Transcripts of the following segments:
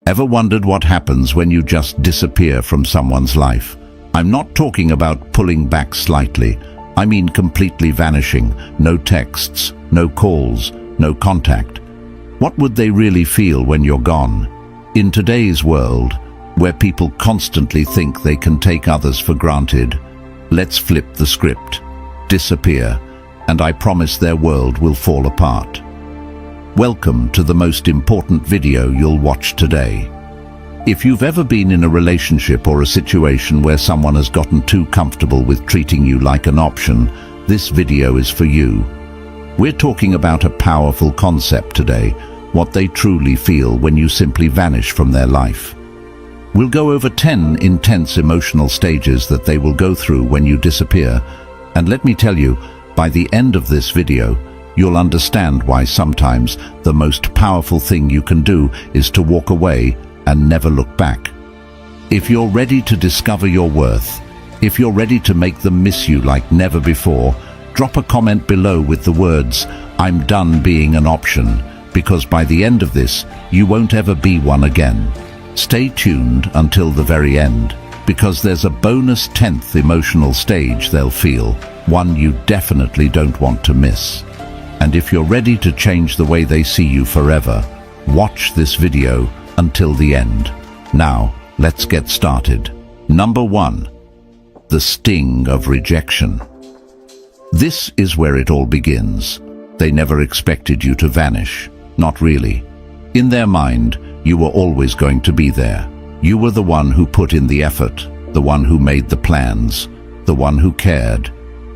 Ever wondered what happens when you just disappear from someone's life? I'm not talking about pulling back slightly. I mean completely vanishing. No texts, no calls, no contact. What would they really feel when you're gone? In today's world, where people constantly think they can take others for granted, let's flip the script. Disappear, and I promise their world will fall apart. Welcome to the most important video you'll watch today. If you've ever been in a relationship or a situation where someone has gotten too comfortable with treating you like an option, this video is for you. We're talking about a powerful concept today, what they truly feel when you simply vanish from their life. We'll go over 10 intense emotional stages that they will go through when you disappear, and let me tell you, by the end of this video, you'll understand why sometimes the most powerful thing you can do is to walk away and never look back. If you're ready to discover your worth, if you're ready to make them miss you like never before, drop a comment below with the words, "I'm done being an option," because by the end of this, you won't ever be one again. Stay tuned until the very end, because there's a bonus 10th emotional stage they'll feel, one you definitely don't want to miss. And if you're ready to change the way they see you forever, watch this video until the end. Now, let's get started. Number 1. The sting of rejection. This is where it all begins. They never expected you to vanish. Not really. In their mind, you were always going to be there. You were the one who put in the effort, the one who made the plans, the one who cared.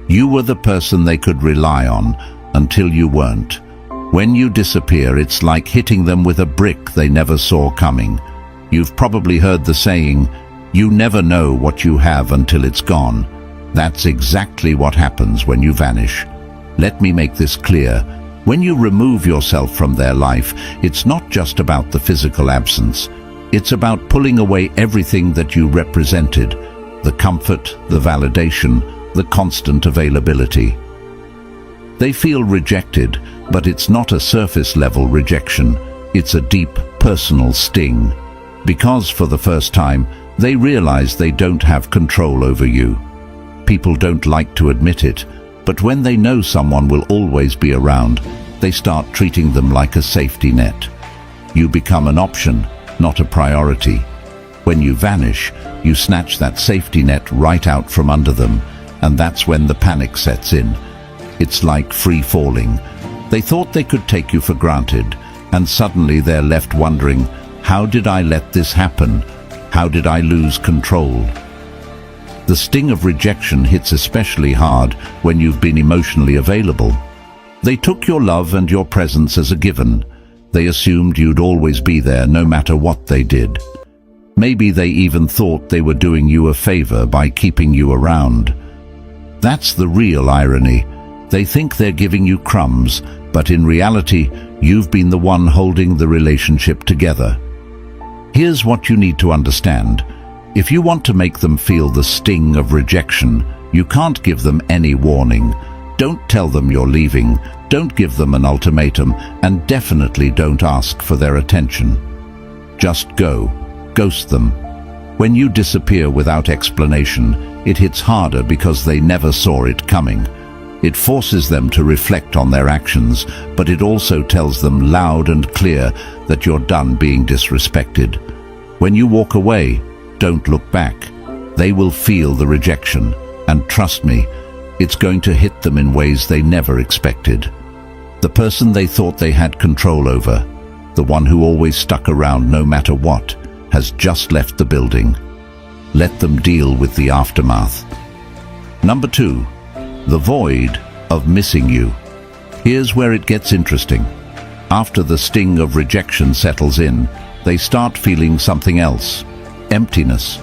You were the person they could rely on until you weren't. When you disappear, it's like hitting them with a brick they never saw coming. You've probably heard the saying, "You never know what you have until it's gone." That's exactly what happens when you vanish. Let me make this clear. When you remove yourself from their life, it's not just about the physical absence. It's about pulling away everything that you represented, the comfort, the validation, the constant availability. They feel rejected, but it's not a surface-level rejection. It's a deep, personal sting. Because for the first time, they realize they don't have control over you. People don't like to admit it, but when they know someone will always be around, they start treating them like a safety net. You become an option, not a priority. When you vanish, you snatch that safety net right out from under them, and that's when the panic sets in. It's like free falling. They thought they could take you for granted, and suddenly they're left wondering, how did I let this happen? How did I lose control? The sting of rejection hits especially hard when you've been emotionally available. They took your love and your presence as a given. They assumed you'd always be there no matter what they did. Maybe they even thought they were doing you a favor by keeping you around. That's the real irony. They think they're giving you crumbs, but in reality, you've been the one holding the relationship together. Here's what you need to understand. If you want to make them feel the sting of rejection, you can't give them any warning. Don't tell them you're leaving, don't give them an ultimatum, and definitely don't ask for their attention. Just go. Ghost them. When you disappear without explanation, it hits harder because they never saw it coming. It forces them to reflect on their actions, but it also tells them loud and clear that you're done being disrespected. When you walk away, don't look back. They will feel the rejection, and trust me, it's going to hit them in ways they never expected. The person they thought they had control over, the one who always stuck around no matter what, has just left the building. Let them deal with the aftermath. Number 2. The void of missing you. Here's where it gets interesting. After the sting of rejection settles in, they start feeling something else. Emptiness.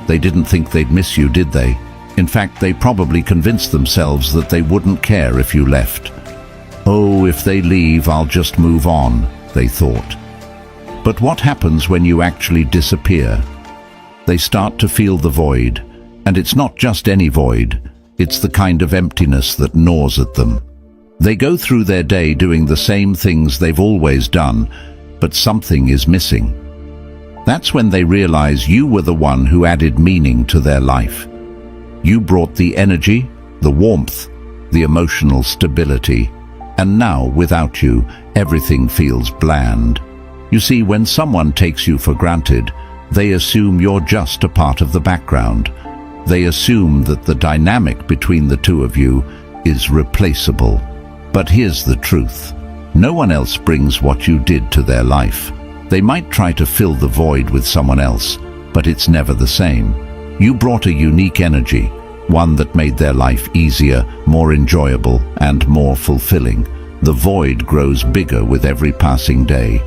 They didn't think they'd miss you, did they? In fact, they probably convinced themselves that they wouldn't care if you left. Oh, if they leave, I'll just move on, they thought. But what happens when you actually disappear? They start to feel the void, and it's not just any void. It's the kind of emptiness that gnaws at them. They go through their day doing the same things they've always done, but something is missing. That's when they realize you were the one who added meaning to their life. You brought the energy, the warmth, the emotional stability, and now, without you, everything feels bland. You see, when someone takes you for granted, they assume you're just a part of the background. They assume that the dynamic between the two of you is replaceable. But here's the truth. No one else brings what you did to their life. They might try to fill the void with someone else, but it's never the same. You brought a unique energy, one that made their life easier, more enjoyable, and more fulfilling. The void grows bigger with every passing day.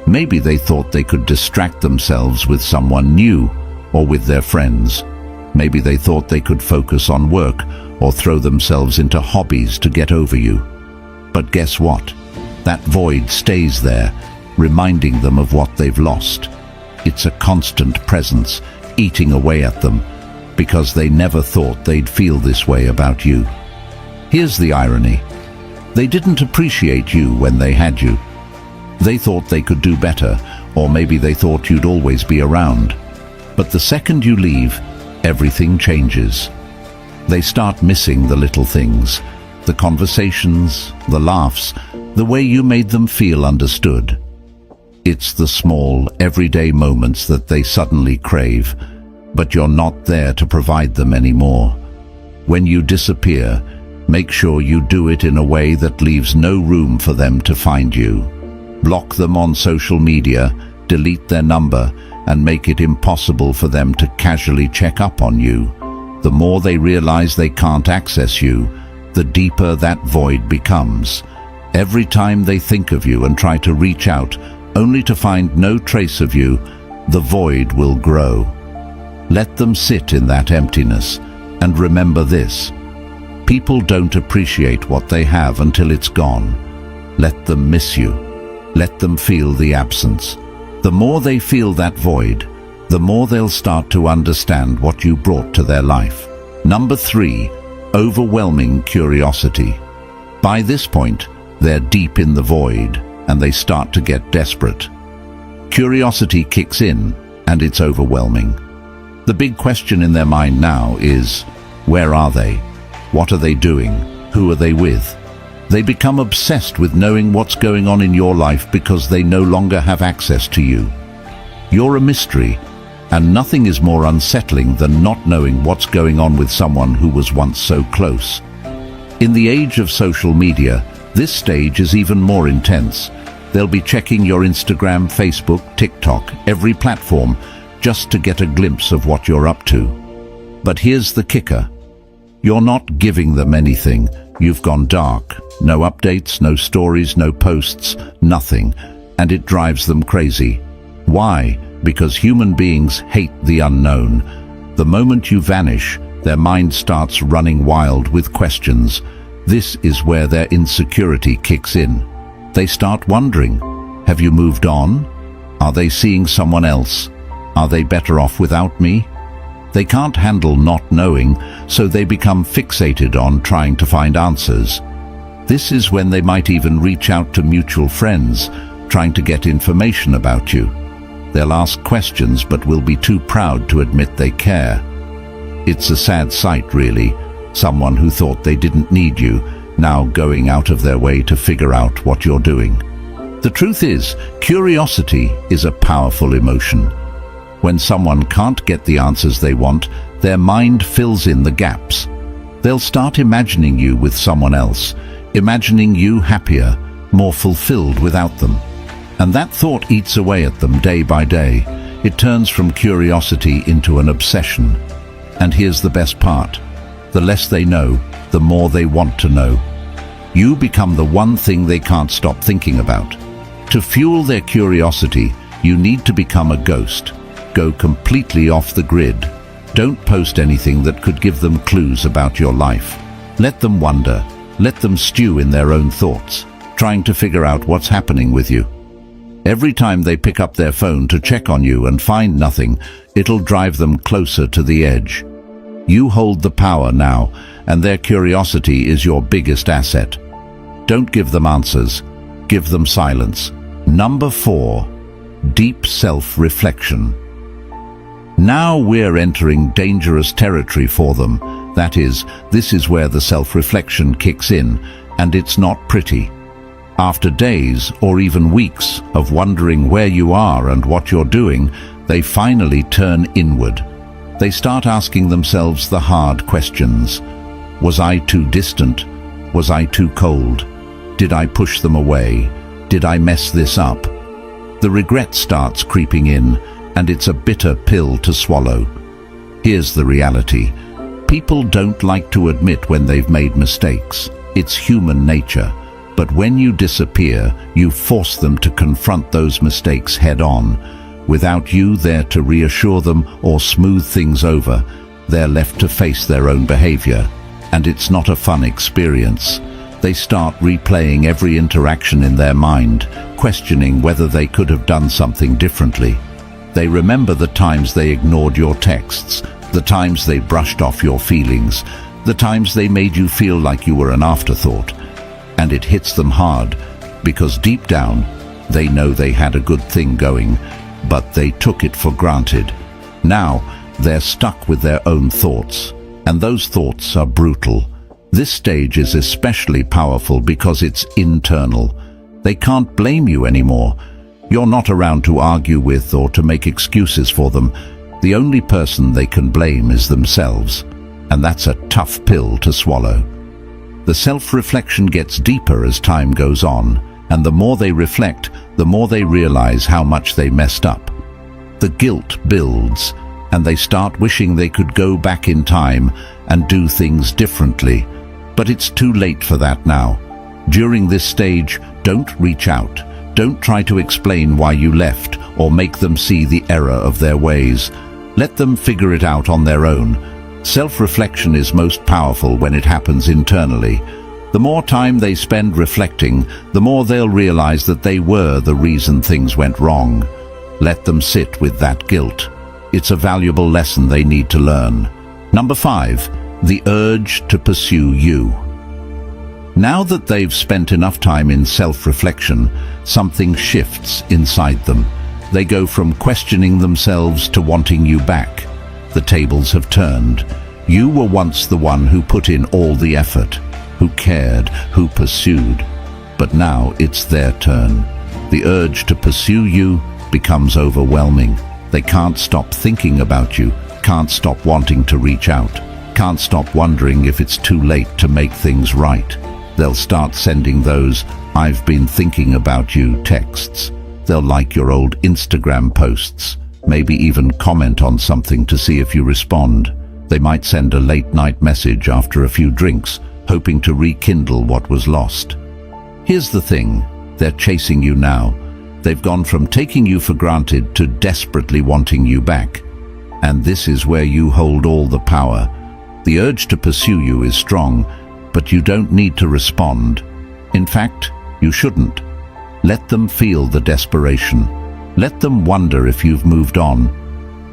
Maybe they thought they could distract themselves with someone new or with their friends. Maybe they thought they could focus on work or throw themselves into hobbies to get over you. But guess what? That void stays there, reminding them of what they've lost. It's a constant presence, eating away at them, because they never thought they'd feel this way about you. Here's the irony. They didn't appreciate you when they had you. They thought they could do better, or maybe they thought you'd always be around. But the second you leave, everything changes. They start missing the little things, the conversations, the laughs, the way you made them feel understood. It's the small, everyday moments that they suddenly crave, but you're not there to provide them anymore. When you disappear, make sure you do it in a way that leaves no room for them to find you. Block them on social media, delete their number, and make it impossible for them to casually check up on you. The more they realize they can't access you, the deeper that void becomes. Every time they think of you and try to reach out, only to find no trace of you, the void will grow. Let them sit in that emptiness, and remember this: people don't appreciate what they have until it's gone. Let them miss you. Let them feel the absence. The more they feel that void, the more they'll start to understand what you brought to their life. Number 3, overwhelming curiosity. By this point, they're deep in the void, and they start to get desperate. Curiosity kicks in, and it's overwhelming. The big question in their mind now is, where are they? What are they doing? Who are they with? They become obsessed with knowing what's going on in your life because they no longer have access to you. You're a mystery, and nothing is more unsettling than not knowing what's going on with someone who was once so close. In the age of social media, this stage is even more intense. They'll be checking your Instagram, Facebook, TikTok, every platform, just to get a glimpse of what you're up to. But here's the kicker. You're not giving them anything. You've gone dark. No updates, no stories, no posts, nothing. And it drives them crazy. Why? Because human beings hate the unknown. The moment you vanish, their mind starts running wild with questions. This is where their insecurity kicks in. They start wondering, have you moved on? Are they seeing someone else? Are they better off without me? They can't handle not knowing, so they become fixated on trying to find answers. This is when they might even reach out to mutual friends, trying to get information about you. They'll ask questions but will be too proud to admit they care. It's a sad sight, really. Someone who thought they didn't need you, now going out of their way to figure out what you're doing. The truth is, curiosity is a powerful emotion. When someone can't get the answers they want, their mind fills in the gaps. They'll start imagining you with someone else, imagining you happier, more fulfilled without them. And that thought eats away at them day by day. It turns from curiosity into an obsession. And here's the best part. The less they know, the more they want to know. You become the one thing they can't stop thinking about. To fuel their curiosity, you need to become a ghost. Go completely off the grid. Don't post anything that could give them clues about your life. Let them wonder. Let them stew in their own thoughts, trying to figure out what's happening with you. Every time they pick up their phone to check on you and find nothing, it'll drive them closer to the edge. You hold the power now, and their curiosity is your biggest asset. Don't give them answers. Give them silence. Number 4, deep self-reflection. Now we're entering dangerous territory for them. That is, this is where the self-reflection kicks in, and it's not pretty. After days or even weeks of wondering where you are and what you're doing, they finally turn inward. They start asking themselves the hard questions. Was I too distant? Was I too cold? Did I push them away? Did I mess this up? The regret starts creeping in, and it's a bitter pill to swallow. Here's the reality. People don't like to admit when they've made mistakes. It's human nature. But when you disappear, you force them to confront those mistakes head-on. Without you there to reassure them or smooth things over, they're left to face their own behavior. And it's not a fun experience. They start replaying every interaction in their mind, questioning whether they could have done something differently. They remember the times they ignored your texts, the times they brushed off your feelings, the times they made you feel like you were an afterthought. And it hits them hard, because deep down, they know they had a good thing going, but they took it for granted. Now, they're stuck with their own thoughts, and those thoughts are brutal. This stage is especially powerful because it's internal. They can't blame you anymore. You're not around to argue with or to make excuses for them. The only person they can blame is themselves, and that's a tough pill to swallow. The self-reflection gets deeper as time goes on, and the more they reflect, the more they realize how much they messed up. The guilt builds, and they start wishing they could go back in time and do things differently. But it's too late for that now. During this stage, don't reach out. Don't try to explain why you left or make them see the error of their ways. Let them figure it out on their own. Self-reflection is most powerful when it happens internally. The more time they spend reflecting, the more they'll realize that they were the reason things went wrong. Let them sit with that guilt. It's a valuable lesson they need to learn. Number 5, the urge to pursue you. Now that they've spent enough time in self-reflection, something shifts inside them. They go from questioning themselves to wanting you back. The tables have turned. You were once the one who put in all the effort, who cared, who pursued. But now it's their turn. The urge to pursue you becomes overwhelming. They can't stop thinking about you, can't stop wanting to reach out, can't stop wondering if it's too late to make things right. They'll start sending those "I've been thinking about you" texts. They'll like your old Instagram posts, maybe even comment on something to see if you respond. They might send a late-night message after a few drinks, hoping to rekindle what was lost. Here's the thing, they're chasing you now. They've gone from taking you for granted to desperately wanting you back. And this is where you hold all the power. The urge to pursue you is strong, but you don't need to respond. In fact, you shouldn't. Let them feel the desperation. Let them wonder if you've moved on.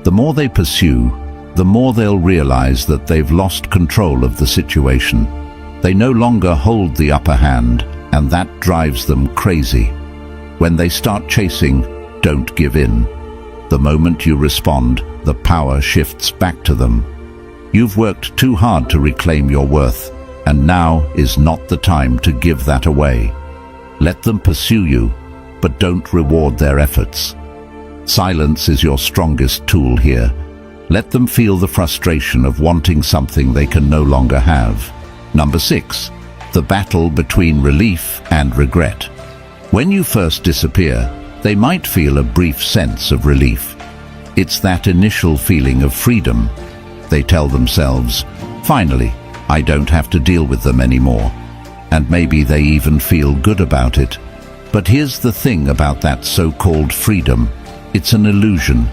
The more they pursue, the more they'll realize that they've lost control of the situation. They no longer hold the upper hand, and that drives them crazy. When they start chasing, don't give in. The moment you respond, the power shifts back to them. You've worked too hard to reclaim your worth, and now is not the time to give that away. Let them pursue you, but don't reward their efforts. Silence is your strongest tool here. Let them feel the frustration of wanting something they can no longer have. Number 6, the battle between relief and regret. When you first disappear, they might feel a brief sense of relief. It's that initial feeling of freedom. They tell themselves, "Finally, I don't have to deal with them anymore." And maybe they even feel good about it. But here's the thing about that so-called freedom. It's an illusion.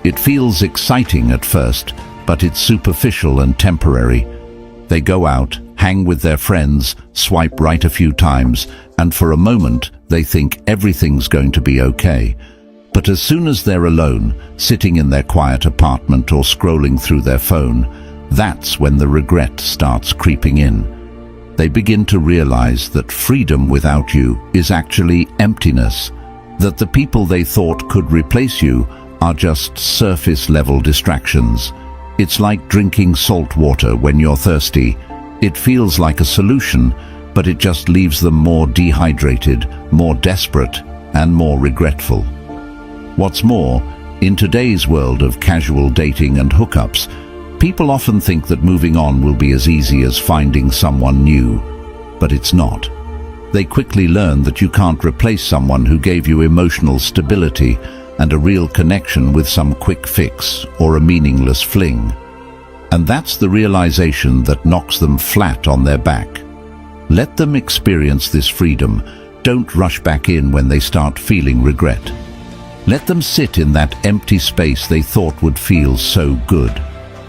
It feels exciting at first, but it's superficial and temporary. They go out, hang with their friends, swipe right a few times, and for a moment they think everything's going to be okay. But as soon as they're alone, sitting in their quiet apartment or scrolling through their phone, that's when the regret starts creeping in. They begin to realize that freedom without you is actually emptiness. that the people they thought could replace you are just surface-level distractions. It's like drinking salt water when you're thirsty. It feels like a solution, but it just leaves them more dehydrated, more desperate, and more regretful. What's more, in today's world of casual dating and hookups, people often think that moving on will be as easy as finding someone new, but it's not. They quickly learn that you can't replace someone who gave you emotional stability and a real connection with some quick fix or a meaningless fling. And that's the realization that knocks them flat on their back. Let them experience this freedom. Don't rush back in when they start feeling regret. Let them sit in that empty space they thought would feel so good.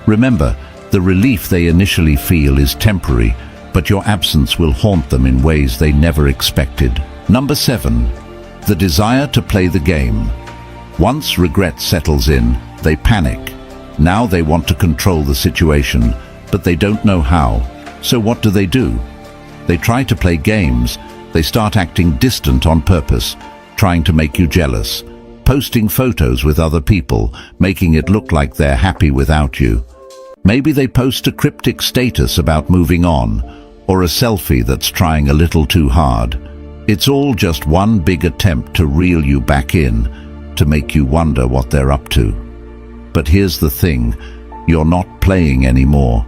Remember, the relief they initially feel is temporary, but your absence will haunt them in ways they never expected. Number 7. The desire to play the game. Once regret settles in, they panic. Now they want to control the situation, but they don't know how. So what do? They try to play games. They start acting distant on purpose, trying to make you jealous, posting photos with other people, making it look like they're happy without you. Maybe they post a cryptic status about moving on, or a selfie that's trying a little too hard. It's all just one big attempt to reel you back in, to make you wonder what they're up to. But here's the thing, you're not playing anymore.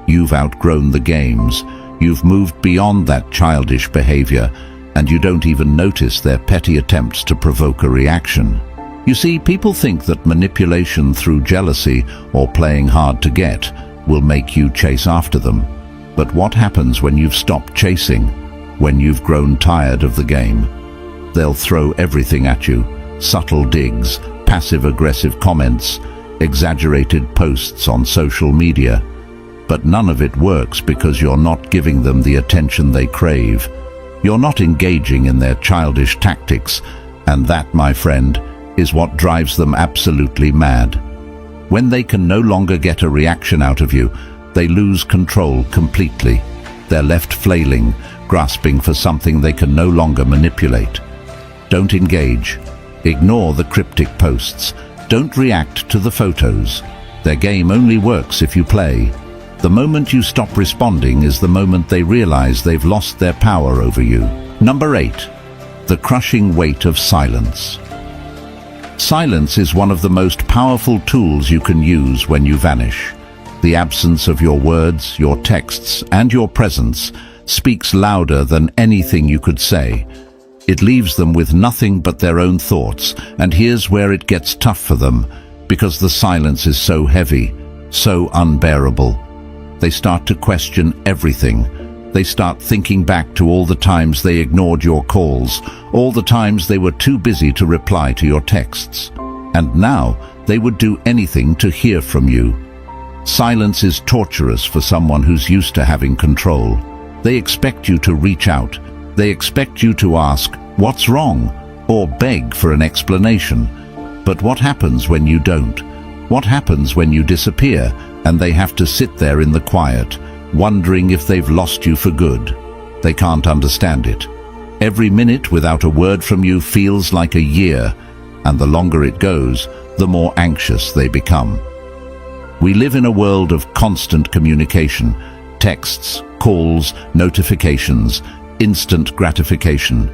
You've outgrown the games. You've moved beyond that childish behavior, and you don't even notice their petty attempts to provoke a reaction. You see, people think that manipulation through jealousy or playing hard to get will make you chase after them. But what happens when you've stopped chasing, when you've grown tired of the game? They'll throw everything at you: subtle digs, passive-aggressive comments, exaggerated posts on social media. But none of it works because you're not giving them the attention they crave. You're not engaging in their childish tactics, and that, my friend, is what drives them absolutely mad. When they can no longer get a reaction out of you, they lose control completely. They're left flailing, grasping for something they can no longer manipulate. Don't engage. Ignore the cryptic posts. Don't react to the photos. Their game only works if you play. The moment you stop responding is the moment they realize they've lost their power over you. Number 8. The crushing weight of silence. Silence is one of the most powerful tools you can use when you vanish. The absence of your words, your texts, and your presence speaks louder than anything you could say. It leaves them with nothing but their own thoughts, and here's where it gets tough for them, because the silence is so heavy, so unbearable. They start to question everything. They start thinking back to all the times they ignored your calls, all the times they were too busy to reply to your texts. And now they would do anything to hear from you. Silence is torturous for someone who's used to having control. They expect you to reach out. They expect you to ask, "What's wrong?" or beg for an explanation. But what happens when you don't? What happens when you disappear and they have to sit there in the quiet, wondering if they've lost you for good? They can't understand it. Every minute without a word from you feels like a year, and the longer it goes, the more anxious they become. We live in a world of constant communication: texts, calls, notifications, instant gratification.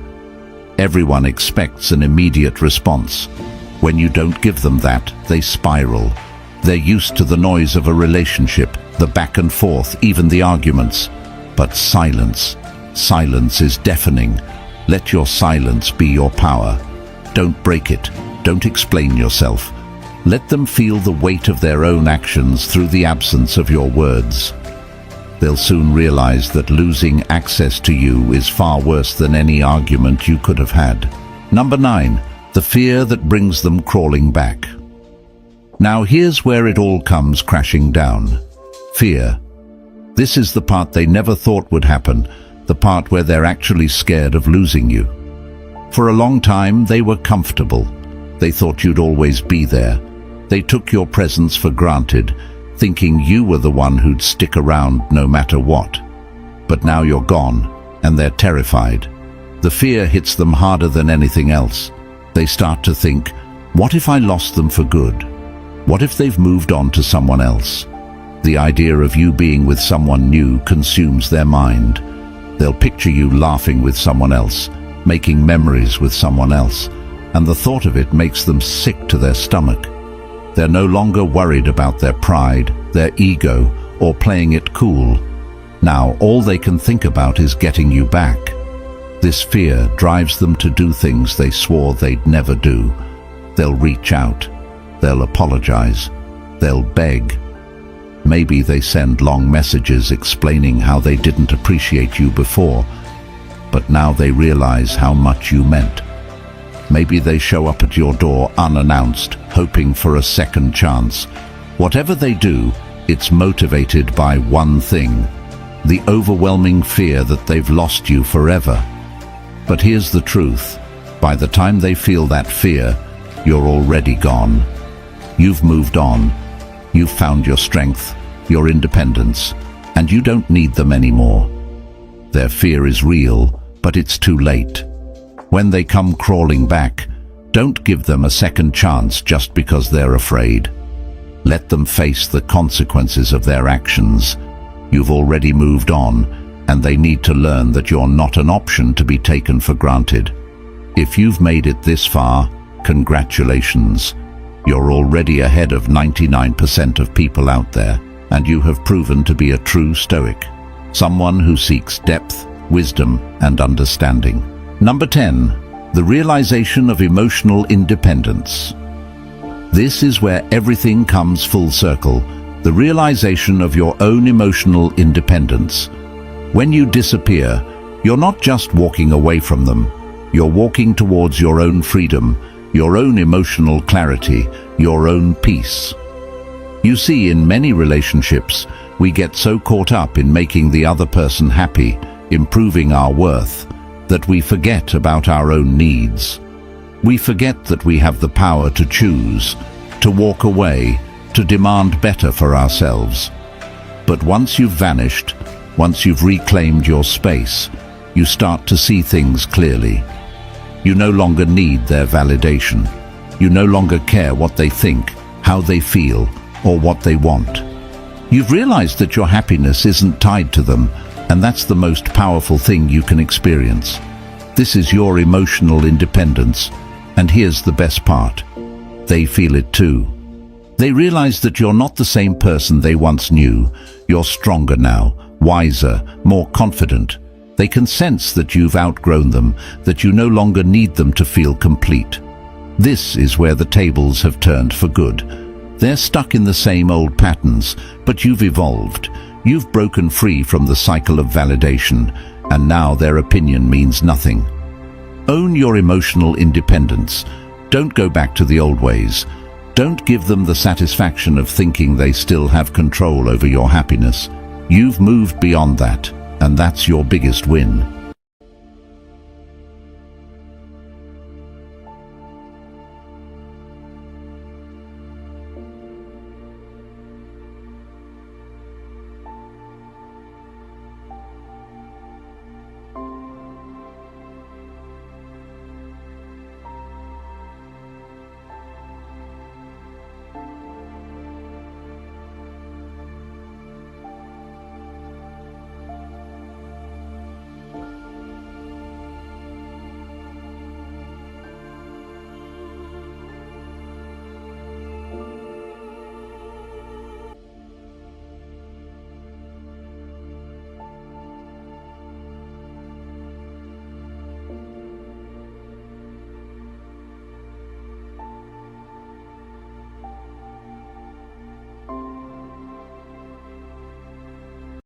Everyone expects an immediate response. When you don't give them that, they spiral. They're used to the noise of a relationship, the back and forth, even the arguments. But silence is deafening. Let your silence be your power. Don't break it. Don't explain yourself. Let them feel the weight of their own actions through the absence of your words. They'll soon realize that losing access to you is far worse than any argument you could have had. Number 9. The fear that brings them crawling back. Now here's where it all comes crashing down. Fear. This is the part they never thought would happen, the part where they're actually scared of losing you. For a long time, they were comfortable. They thought you'd always be there. They took your presence for granted, thinking you were the one who'd stick around no matter what. But now you're gone, and they're terrified. The fear hits them harder than anything else. They start to think, what if I lost them for good? What if they've moved on to someone else? The idea of you being with someone new consumes their mind. They'll picture you laughing with someone else, making memories with someone else, and the thought of it makes them sick to their stomach. They're no longer worried about their pride, their ego, or playing it cool. Now all they can think about is getting you back. This fear drives them to do things they swore they'd never do. They'll reach out. They'll apologize. They'll beg. Maybe they send long messages explaining how they didn't appreciate you before, but now they realize how much you meant. Maybe they show up at your door unannounced, hoping for a second chance. Whatever they do, it's motivated by one thing: the overwhelming fear that they've lost you forever. But here's the truth. By the time they feel that fear, you're already gone. You've moved on. You've found your strength, your independence, and you don't need them anymore. Their fear is real, but it's too late. When they come crawling back, don't give them a second chance just because they're afraid. Let them face the consequences of their actions. You've already moved on, and they need to learn that you're not an option to be taken for granted. If you've made it this far, congratulations. You're already ahead of 99% of people out there, and you have proven to be a true Stoic, someone who seeks depth, wisdom, and understanding. Number 10, the realization of emotional independence. This is where everything comes full circle, the realization of your own emotional independence. When you disappear, you're not just walking away from them, you're walking towards your own freedom, your own emotional clarity, your own peace. You see, in many relationships, we get so caught up in making the other person happy, improving our worth, that we forget about our own needs. We forget that we have the power to choose, to walk away, to demand better for ourselves. But once you've vanished, once you've reclaimed your space, you start to see things clearly. You no longer need their validation. You no longer care what they think, how they feel, or what they want. You've realized that your happiness isn't tied to them, and that's the most powerful thing you can experience. This is your emotional independence, and here's the best part. They feel it too. They realize that you're not the same person they once knew. You're stronger now, wiser, more confident. They can sense that you've outgrown them, that you no longer need them to feel complete. This is where the tables have turned for good. They're stuck in the same old patterns, but you've evolved. You've broken free from the cycle of validation, and now their opinion means nothing. Own your emotional independence. Don't go back to the old ways. Don't give them the satisfaction of thinking they still have control over your happiness. You've moved beyond that, and that's your biggest win.